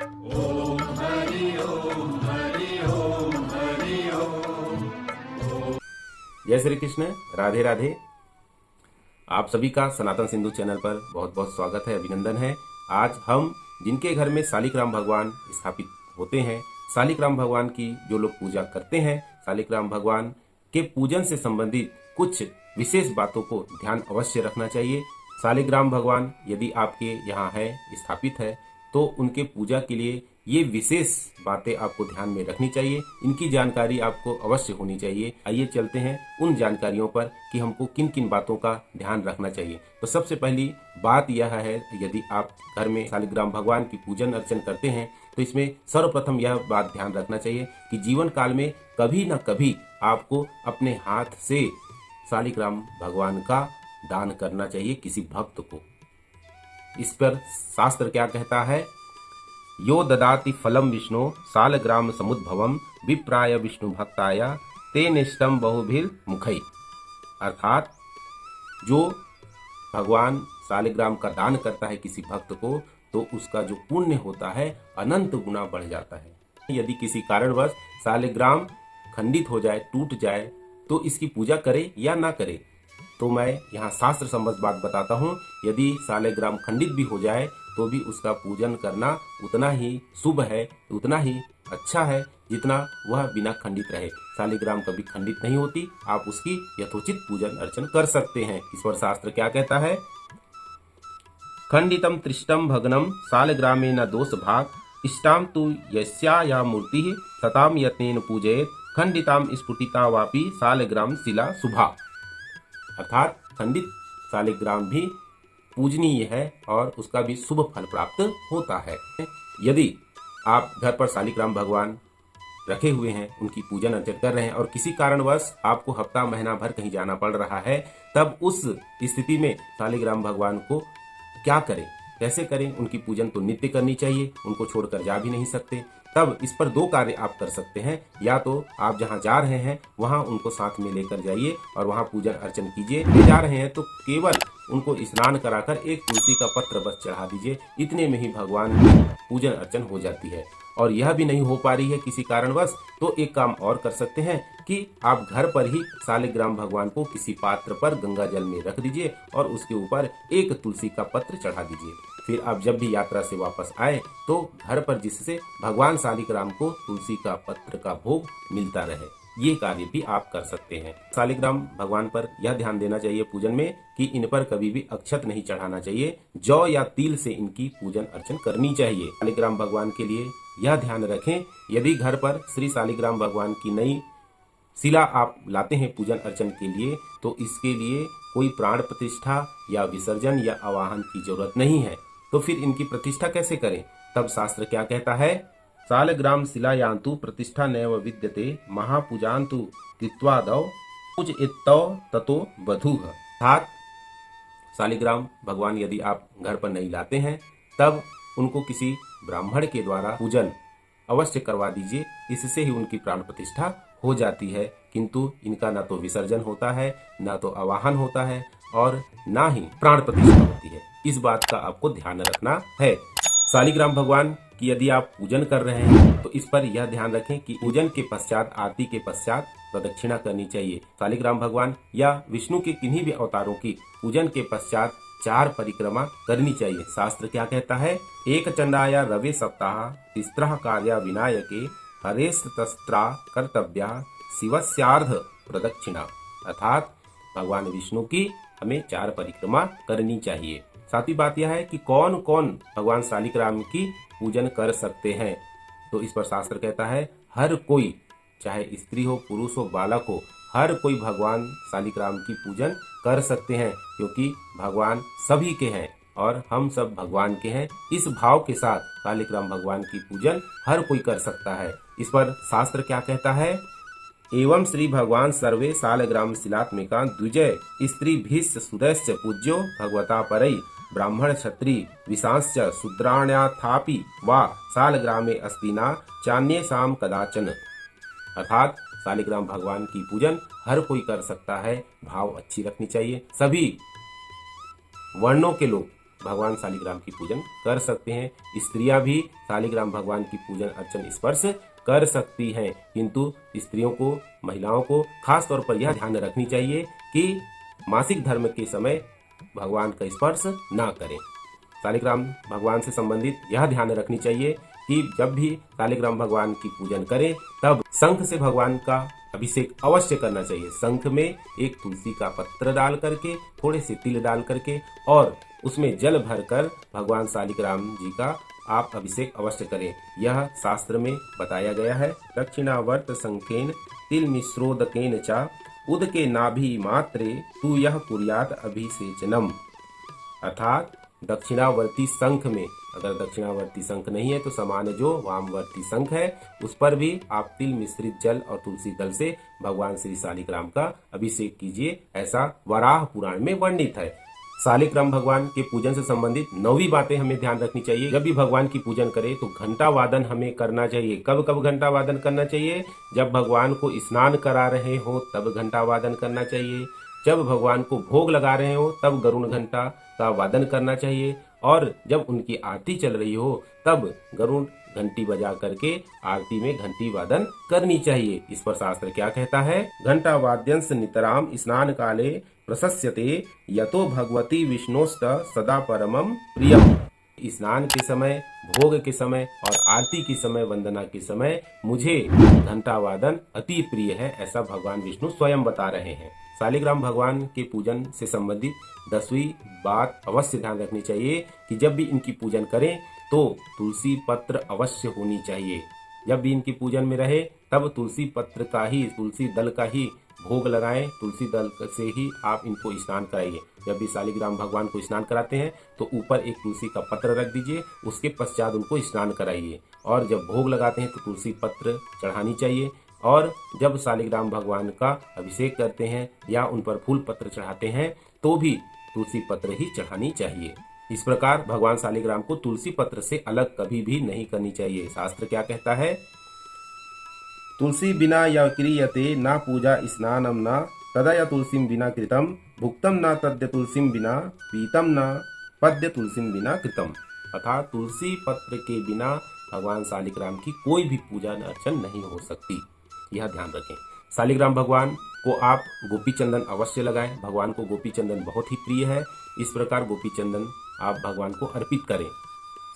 ओम हरि ओम हरि ओम हरि ओम। जय श्री कृष्ण, राधे राधे। आप सभी का सनातन सिंधु चैनल पर बहुत बहुत स्वागत है, अभिनंदन है। आज हम जिनके घर में शालिग्राम भगवान स्थापित होते हैं, शालिग्राम भगवान की जो लोग पूजा करते हैं, शालिग्राम भगवान के पूजन से संबंधित कुछ विशेष बातों को ध्यान अवश्य रखना चाहिए। शालिग्राम भगवान यदि आपके यहाँ है, स्थापित है, तो उनके पूजा के लिए ये विशेष बातें आपको ध्यान में रखनी चाहिए। इनकी जानकारी आपको अवश्य होनी चाहिए। आइए चलते हैं उन जानकारियों पर कि हमको किन किन बातों का ध्यान रखना चाहिए। तो सबसे पहली बात यह है, यदि आप घर में शालिग्राम भगवान की पूजन अर्चन करते हैं तो इसमें सर्वप्रथम यह बात ध्यान रखना चाहिए कि जीवन काल में कभी न कभी आपको अपने हाथ से शालिग्राम भगवान का दान करना चाहिए किसी भक्त को। इस पर शास्त्र क्या कहता है? यो ददाति फलम विष्णु शालग्राम समुद्भवम विप्राय विष्णु भक्ताय ते निष्टम बहुभिर मुखई। अर्थात जो भगवान शालिग्राम का दान करता है किसी भक्त को, तो उसका जो पुण्य होता है अनंत गुना बढ़ जाता है। यदि किसी कारणवश शालिग्राम खंडित हो जाए, टूट जाए, तो इसकी पूजा करे या ना करे, तो मैं यहाँ शास्त्र सम्मत बात बताता हूँ। यदि शालिग्राम खंडित भी हो जाए तो भी उसका पूजन करना उतना ही शुभ है, उतना ही अच्छा है जितना वह बिना खंडित रहे। शालिग्राम कभी खंडित नहीं होती, आप उसकी यथोचित पूजन अर्चन कर सकते हैं। इस पर शास्त्र क्या कहता है? खंडितम त्रिष्टम भग्नम शालिग्रामे न दोष भाग इष्टाम तु यस्या मूर्ति सताम यत्नेन पूजयेत खंडिताम स्फुटिता वापि शालिग्राम शिला शुभा। अर्थात खंडित शालिग्राम भी पूजनीय है और उसका भी शुभ फल प्राप्त होता है। यदि आप घर पर शालिग्राम भगवान रखे हुए हैं, उनकी पूजन अर्चन कर रहे हैं और किसी कारणवश आपको हफ्ता महीना भर कहीं जाना पड़ रहा है, तब उस स्थिति में शालिग्राम भगवान को क्या करें, कैसे करें? उनकी पूजन तो नित्य करनी चाहिए, उनको छोड़कर जा भी नहीं सकते। तब इस पर दो कार्य आप कर सकते हैं। या तो आप जहां जा रहे हैं वहां उनको साथ में लेकर जाइए और वहां पूजन अर्चन कीजिए। ले जा रहे हैं तो केवल उनको स्नान कराकर एक तुलसी का पत्र बस चढ़ा दीजिए। इतने में ही भगवान की पूजन अर्चन हो जाती है। और यह भी नहीं हो पा रही है किसी कारणवश, तो एक काम और कर सकते हैं कि आप घर पर ही शालिग्राम भगवान को किसी पात्र पर गंगा जल में रख दीजिए और उसके ऊपर एक तुलसी का पत्र चढ़ा दीजिए। फिर आप जब भी यात्रा से वापस आए तो घर पर जिससे भगवान शालिग्राम को तुलसी का पत्र का भोग मिलता रहे, ये कार्य भी आप कर सकते हैं। शालिग्राम भगवान पर यह ध्यान देना चाहिए पूजन में कि इन पर कभी भी अक्षत नहीं चढ़ाना चाहिए। जौ या तिल से इनकी पूजन अर्चन करनी चाहिए। शालिग्राम भगवान के लिए यह ध्यान रखें, यदि घर पर श्री शालिग्राम भगवान की नई शिला आप लाते हैं पूजन अर्चन के लिए, तो इसके लिए कोई प्राण प्रतिष्ठा या विसर्जन या आवाहन की जरूरत नहीं है। तो फिर इनकी प्रतिष्ठा कैसे करें? तब शास्त्र क्या कहता है? शालिग्राम शिलायान्तु प्रतिष्ठा नैव विद्यते महापूजान्तु कृत्वादौ पूजयेत्तौ ततो वधूः। अर्थात शालिग्राम भगवान यदि आप घर पर नहीं लाते हैं, तब उनको किसी ब्राह्मण के द्वारा पूजन अवश्य करवा दीजिए। इससे ही उनकी प्राण प्रतिष्ठा हो जाती है। किंतु इनका ना तो विसर्जन होता है, ना तो आवाहन होता है और ना ही प्राण प्रतिष्ठा होती है। इस बात का आपको ध्यान रखना है। शालिग्राम भगवान की यदि आप पूजन कर रहे हैं तो इस पर यह ध्यान रखें कि पूजन के पश्चात, आरती के पश्चात प्रदक्षिणा करनी चाहिए। शालिग्राम भगवान या विष्णु के किन्हीं भी अवतारों की पूजन के पश्चात 4 परिक्रमा करनी चाहिए। शास्त्र क्या कहता है? एक चंडाया रवि सप्ताह तिस्रः कार्या विनायके हरेस्तस्त्रा कर्तव्या शिवस्यार्ध प्रदक्षिणा। अर्थात भगवान विष्णु की हमें 4 परिक्रमा करनी चाहिए। साथ ही बात यह है कि कौन कौन भगवान शालिग्राम की पूजन कर सकते हैं, तो इस पर शास्त्र कहता है हर कोई, चाहे स्त्री हो, पुरुष हो, बालक हो, हर कोई भगवान शालिग्राम की पूजन कर सकते हैं, क्योंकि भगवान सभी के हैं और हम सब भगवान के हैं। इस भाव के साथ शालिग्राम भगवान की पूजन हर कोई कर सकता है। इस पर शास्त्र क्या कहता है? एवं श्री भगवान सर्वे शालिग्राम शिलात्मिका द्विजय स्त्री भीष्म सुदस्य पूज्यो भगवता परई ब्राह्मण क्षत्रि विशांश्च शूद्राण्याथापि वा शालिग्रामे अस्ति न चान्येषां कदाचन। अर्थात शालिग्राम भगवान की पूजन हर कोई कर सकता है। भाव अच्छी रखनी चाहिए। सभी वर्णों के लोग भगवान शालिग्राम की पूजन कर सकते हैं। स्त्रियां भी शालिग्राम भगवान की पूजन अर्चन स्पर्श कर सकती हैं, किंतु स्त्रियों को, महिलाओं को खास तौर पर यह ध्यान रखनी चाहिए कि मासिक धर्म के समय भगवान का स्पर्श ना करें। शालिग्राम भगवान से संबंधित यह ध्यान रखनी चाहिए कि जब भी शालिग्राम भगवान की पूजन करें तब शंख से भगवान का अभिषेक अवश्य करना चाहिए। शंख में एक तुलसी का पत्र डाल करके, थोड़े से तिल डाल करके और उसमें जल भरकर भगवान शालिग्राम जी का आप अभिषेक अवश्य करें। यह शास्त्र में बताया गया है। दक्षिणावर्त शंखेन तिल मिश्रोदकेन च उदके नाभि मात्रे तू यह कुर्यात अभिषेचनम। अर्थात दक्षिणावर्ती शंख में, अगर दक्षिणावर्ती शंख नहीं है तो सामान्य जो वामवर्ती शंख है उस पर भी आप तिल मिश्रित जल और तुलसी दल से भगवान श्री शालिग्राम का अभिषेक कीजिए, ऐसा वराह पुराण में वर्णित है। शालिग्राम भगवान के पूजन से संबंधित 9वीं बातें हमें ध्यान रखनी चाहिए। जब भी भगवान की पूजन करें तो घंटा वादन हमें करना चाहिए। कब कब घंटा वादन करना चाहिए? जब भगवान को स्नान करा रहे हो तब घंटा वादन करना चाहिए, जब भगवान को भोग लगा रहे हो तब गरुड़ घंटा का वादन करना चाहिए, और जब उनकी आरती चल रही हो तब गरुड़ घंटी बजा करके आरती में घंटी वादन करनी चाहिए। इस पर शास्त्र क्या कहता है? घंटा वाद्यंस नितराम स्नान काले प्रशस्यते यतो भगवती विष्णोस्त सदा परमम प्रियम। स्नान के समय, भोग के समय और आरती के समय, वंदना के समय मुझे घंटा वादन अति प्रिय है, ऐसा भगवान विष्णु स्वयं बता रहे हैं। शालिग्राम भगवान के पूजन से संबंधित 10वीं बात अवश्य ध्यान रखनी चाहिए कि जब भी इनकी पूजन करें तो तुलसी पत्र अवश्य होनी चाहिए। जब भी इनकी पूजन में रहे तब तुलसी पत्र का ही, तुलसी दल का ही भोग लगाएं, तुलसी दल से ही आप इनको स्नान कराइए। जब भी शालिग्राम भगवान को स्नान कराते हैं तो ऊपर एक तुलसी का पत्र रख दीजिए, उसके पश्चात उनको स्नान कराइए। और जब भोग लगाते हैं तो तुलसी पत्र चढ़ानी चाहिए। और जब शालिग्राम भगवान का अभिषेक करते हैं या उन पर फूल पत्र चढ़ाते हैं तो भी तुलसी पत्र ही चढ़ानी चाहिए। इस प्रकार भगवान शालिग्राम को तुलसी पत्र से अलग कभी भी नहीं करनी चाहिए। शास्त्र क्या कहता है? तुलसी बिना या क्रियते ना पूजा स्नानम न तदा या तुलसीम बिना कृतम भुक्तम ना तद्य तुलसीम बिना पीतम ना पद्य तुलसीम बिना कृतम। अर्थात तुलसी पत्र के बिना भगवान शालिग्राम की कोई भी पूजा अर्चन नहीं हो सकती, यह ध्यान रखें। शालिग्राम भगवान को आप गोपी चंदन अवश्य लगाएं। भगवान को गोपी चंदन बहुत ही प्रिय है। इस प्रकार गोपी चंदन आप भगवान को अर्पित करें।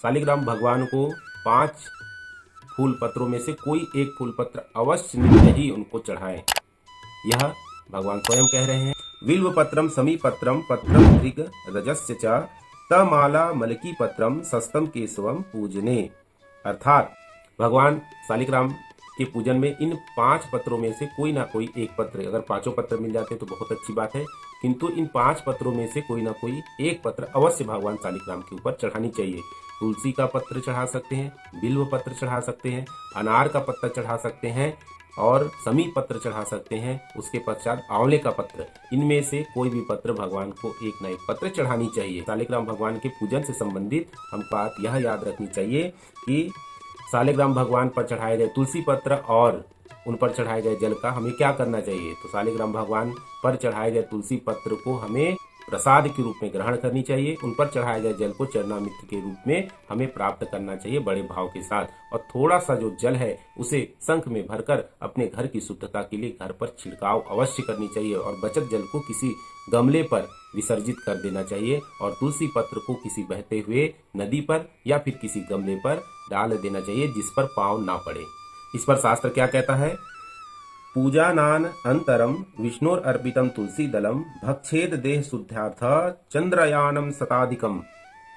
शालिग्राम भगवान को 5 फूल पत्रों में से कोई एक फूल पत्र अवश्य ही उनको चढ़ाएं। यह भगवान स्वयं कह रहे हैं। विल्व पत्रम समी पत्रम पत्रम ऋग रजस्य च तमाला मलकी पत्रम सस्तम केशवम पूजने। अर्थात भगवान शालिग्राम के पूजन में इन 5 पत्रों में से कोई ना कोई एक पत्र, अगर 5 पत्र मिल जाते हैं तो बहुत अच्छी बात है, किंतु इन 5 पत्रों में से कोई ना कोई एक पत्र अवश्य भगवान शालिग्राम के ऊपर चढ़ानी चाहिए। तुलसी का पत्र चढ़ा सकते हैं, बिल्व पत्र चढ़ा सकते हैं, अनार का पत्ता चढ़ा सकते हैं और समी पत्र चढ़ा सकते हैं। उसके पश्चात आंवले का पत्र, इनमें से कोई भी पत्र भगवान को एक न एक पत्र चढ़ानी चाहिए। शालिग्राम भगवान के पूजन से संबंधित हम बात यह याद रखनी चाहिए कि शालिग्राम भगवान पर चढ़ाए गए तुलसी पत्र और उन पर चढ़ाए गए जल का हमें क्या करना चाहिए? तो शालिग्राम भगवान पर चढ़ाए गए तुलसी पत्र को हमें प्रसाद के रूप में ग्रहण करनी चाहिए। उन पर चढ़ाए गए जल को चरणामृत के रूप में हमें प्राप्त करना चाहिए बड़े भाव के साथ। और थोड़ा सा जो जल है उसे शंख में भरकर अपने घर की शुद्धता के लिए घर पर छिड़काव अवश्य करनी चाहिए और बचत जल को किसी गमले पर विसर्जित कर देना चाहिए और तुलसी पत्र को किसी बहते हुए नदी पर या फिर किसी गमले पर डाल देना चाहिए जिस पर पांव ना पड़े। इस पर शास्त्र क्या कहता है? पूजानान अंतरम विष्णुर अर्पितम तुलसी दलम भक्षेद देह शुद्धार्थ चंद्रयानम शताधिकम।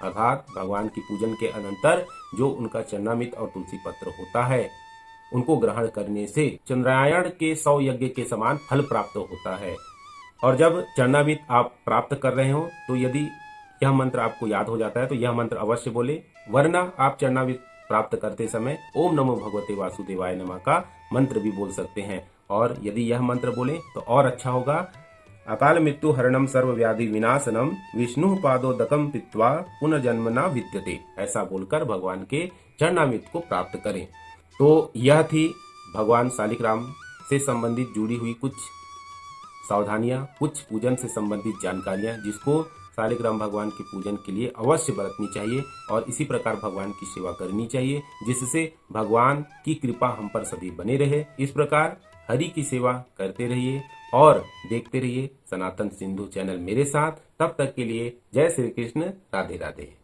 अर्थात भगवान की पूजन के अनंतर जो उनका चरणामृत और तुलसी पत्र होता है उनको ग्रहण करने से चंद्रायण के 100 यज्ञ के समान फल प्राप्त होता है। और जब चरणामृत आप प्राप्त कर रहे हो तो यदि यह मंत्र आपको याद हो जाता है तो यह मंत्र अवश्य बोले, वरना आप चरणामृत प्राप्त करते समय ओम नमो भगवते वासुदेवाय नमः का मंत्र भी बोल सकते हैं। और यदि यह मंत्र बोले तो और अच्छा होगा, अकाल मृत्यु हरणम सर्व व्याधि विनाशनम विष्णु पादोदकम पीत्वा पुनर्जन्म न विद्यते, ऐसा बोलकर भगवान के चरणामृत को प्राप्त करें। तो यह थी भगवान शालिग्राम से संबंधित जुड़ी हुई कुछ सावधानियां, कुछ पूजन से संबंधित जानकारियां जिसको सालिग्राम भगवान के पूजन के लिए अवश्य बरतनी चाहिए और इसी प्रकार भगवान की सेवा करनी चाहिए, जिससे भगवान की कृपा हम पर सभी बने रहे। इस प्रकार हरि की सेवा करते रहिए और देखते रहिए सनातन सिंधु चैनल मेरे साथ। तब तक के लिए जय श्री कृष्ण, राधे राधे।